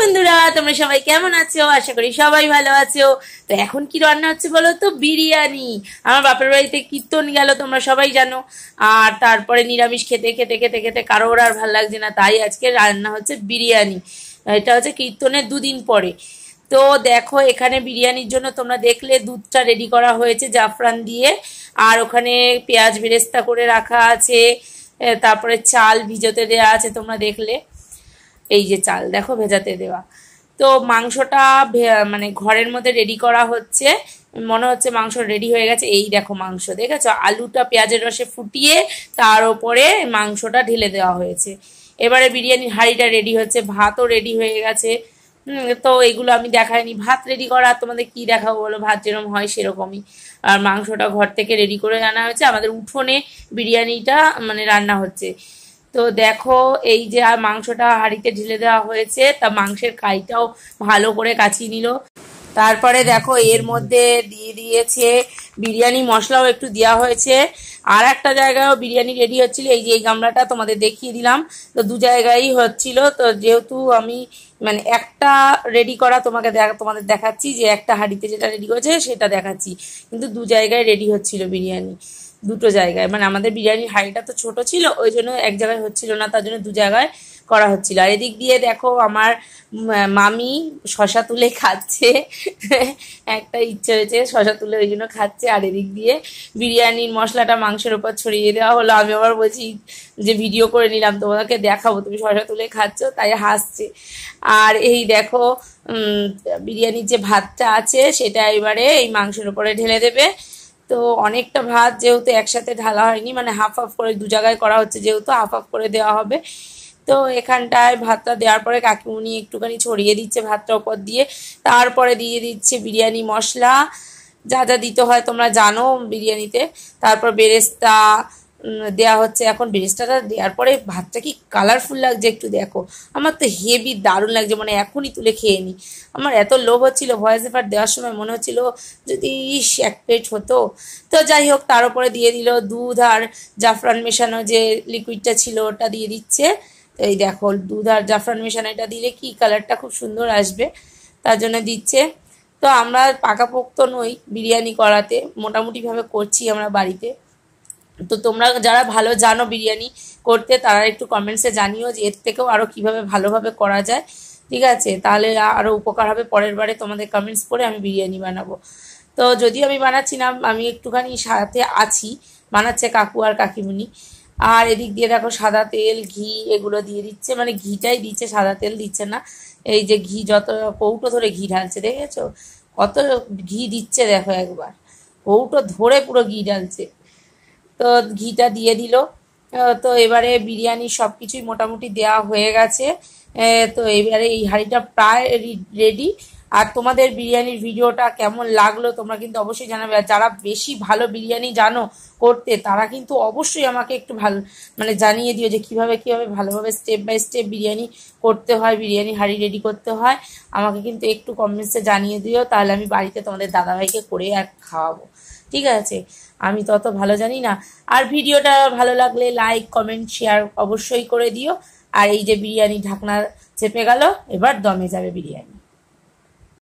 বন্ধুরা, তোমরা সবাই কেমন আছো? আশা করি সবাই ভালো আছো। তো এখন কি রান্না হচ্ছে বলো তো? বিরিয়ানি। আমার বাপের বাড়িতে কীর্তন গেল, তোমরা সবাই জানো। আর তারপরে নিরামিষ খেতে খেতে খেতে খেতে কারোর আর ভালো লাগছে না, তাই আজকে রান্না হচ্ছে বিরিয়ানি। এটা হচ্ছে কীর্তনের দুদিন পরে। তো দেখো, এখানে বিরিয়ানির জন্য তোমরা দেখলে দুধটা রেডি করা হয়েছে জাফরান দিয়ে। আর ওখানে পেঁয়াজ বেরেস্তা করে রাখা আছে, তারপরে চাল ভিজোতে দেওয়া আছে, তোমরা দেখলে। এই যে চাল দেখো ভেজাতে দেওয়া। তো মাংসটা মানে ঘরের মধ্যে রেডি করা হচ্ছে, মনে হচ্ছে মাংস রেডি হয়ে গেছে। এই দেখো মাংস দেখেছো, আলুটা পেঁয়াজের রসে ফুটিয়ে তার ওপরে মাংসটা ঢেলে দেওয়া হয়েছে। এবারে বিরিয়ানির হাঁড়িটা রেডি হচ্ছে, ভাতও রেডি হয়ে গেছে। তো এগুলো আমি দেখাইনি। ভাত রেডি করা তোমাদের কি দেখাবো বলো, ভাত যেরকম হয় সেরকমই। আর মাংসটা ঘর থেকে রেডি করে আনা হয়েছে, আমাদের উঠোনে বিরিয়ানিটা মানে রান্না হচ্ছে। তো দেখো এই যে আর মাংসটা হাঁড়িতে ঢেলে দেওয়া হয়েছে, তা মাংসের কাইটাও ভালো করে কাচিয়ে নিল। তারপরে দেখো এর মধ্যে দিয়ে দিয়েছে বিরিয়ানি মশলাও একটু দেওয়া হয়েছে। আর একটা জায়গায়ও বিরিয়ানি রেডি হচ্ছিল, এই যে এই গামলাটা তোমাদের দেখিয়ে দিলাম। তো দু জায়গায় হচ্ছিল, তো যেহেতু আমি মানে একটা রেডি করা তোমাদের দেখাচ্ছি, যে একটা হাঁড়িতে যেটা রেডি করেছে সেটা দেখাচ্ছি, কিন্তু দু জায়গায় রেডি হচ্ছিল বিরিয়ানি, দুটো জায়গায়। মানে আমাদের বিরিয়ানির হাঁড়িটা তো ছোট ছিল, ওই জন্য এক জায়গায় হচ্ছিল না, তার জন্য দু জায়গায় করা হচ্ছিল। আর এদিক দিয়ে দেখো আমার মামি শশা তুলে খাচ্ছে। একটা ইচ্ছে হয়েছে শশা তুলে, ওই জন্য খাচ্ছে। আর এদিক দিয়ে বিরিয়ানির মশলাটা মাংসের উপর ছড়িয়ে দেওয়া হলো। আমি আবার বলছি যে ভিডিও করে নিলাম, তোমাকে দেখাবো তুমি শশা তুলে খাচ্ছ, তাই হাসছে। আর এই দেখো বিরিয়ানির যে ভাতটা আছে সেটা এবারে এই মাংসের উপরে ঢেলে দেবে। তো অনেকটা ভাত যেহেতু একসাথে ঢালা হয়নি, মানে হাফ হাফ করে দু জায়গায় করা হচ্ছে, যেহেতু হাফ হাফ করে দেওয়া হবে। তো এখানটায় ভাতটা দেওয়ার পরে কাকিমুনি একটুখানি ছড়িয়ে দিচ্ছে ভাতটা ওপর দিয়ে। তারপরে দিয়ে দিচ্ছে বিরিয়ানি মশলা, যা যা দিতে হয় তোমরা জানো বিরিয়ানিতে। তারপর বেরেস্তা দেওয়া হচ্ছে। এখন বেরেস্তাটা দেওয়ার পরে ভাতটা কি কালারফুল লাগছে একটু দেখো। আমার তো হেভি দারুণ লাগছে, মানে এখনই তুলে খেয়ে নিই। আমার এত লোভ হচ্ছিল, ভয়েস ওভার দেওয়ার সময় মনে হচ্ছিল যদি এক প্লেট হতো। তো যাই হোক, তার উপরে দিয়ে দিল দুধ আর জাফরান মেশানো যে লিকুইডটা ছিল ওটা দিয়ে দিচ্ছে। তো এই দেখো দুধ আর জাফরান মেশানো এটা দিলে কি কালারটা খুব সুন্দর আসবে, তার জন্য দিচ্ছে। তো আমরা পাকাপোক্ত নই বিরিয়ানি করাতে, মোটামুটিভাবে করছি আমরা বাড়িতে। তো তোমরা যারা ভালো জানো বিরিয়ানি করতে, তারা একটু কমেন্টসে জানিও যে এর থেকেও আরও কীভাবে ভালোভাবে করা যায়, ঠিক আছে? তাহলে আরও উপকার হবে। পরের বারে তোমাদের কমেন্টস পড়ে আমি বিরিয়ানি বানাবো। তো যদিও আমি বানাচ্ছি না, আমি একটুখানি সাথে আছি, বানাচ্ছে কাকু আর কাকিমুনি। আর এদিক দিয়ে দেখো সাদা তেল ঘি এগুলো দিয়ে দিচ্ছে, মানে ঘিটাই দিচ্ছে, সাদা তেল দিচ্ছে না। এই যে ঘি যত কৌটো ধরে ঘি ঢালছে, দেখেছো কত ঘি দিচ্ছে, দেখো একবার কৌটো ধরে পুরো ঘি ঢালছে। তো ঘিটা দিয়ে দিল। তো এবারে বিরিয়ানি সব কিছুই মোটামুটি দেওয়া হয়ে গেছে। তো এবারে এই হাঁড়িটা প্রায় রেডি। আর তোমাদের বিরিয়ানির ভিডিওটা কেমন লাগলো তোমরা কিন্তু অবশ্যই জানাবে। আর যারা বেশি ভালো বিরিয়ানি জানো করতে, তারা কিন্তু অবশ্যই আমাকে একটু ভালো মানে জানিয়ে দিও যে কীভাবে ভালোভাবে স্টেপ বাই স্টেপ বিরিয়ানি করতে হয়, বিরিয়ানি হাঁড়ি রেডি করতে হয়। আমাকে কিন্তু একটু কমেন্টসে জানিয়ে দিও, তাহলে আমি বাড়িতে তোমাদের দাদাভাইকে করে আর খাওয়াবো, ঠিক আছে? আমি তত ভালো জানি না। আর ভিডিওটা ভালো লাগলে লাইক কমেন্ট শেয়ার অবশ্যই করে দিও। আর এই যে বিরিয়ানি ঢাকনা চেপে গেল, এবার দমে যাবে বিরিয়ানি।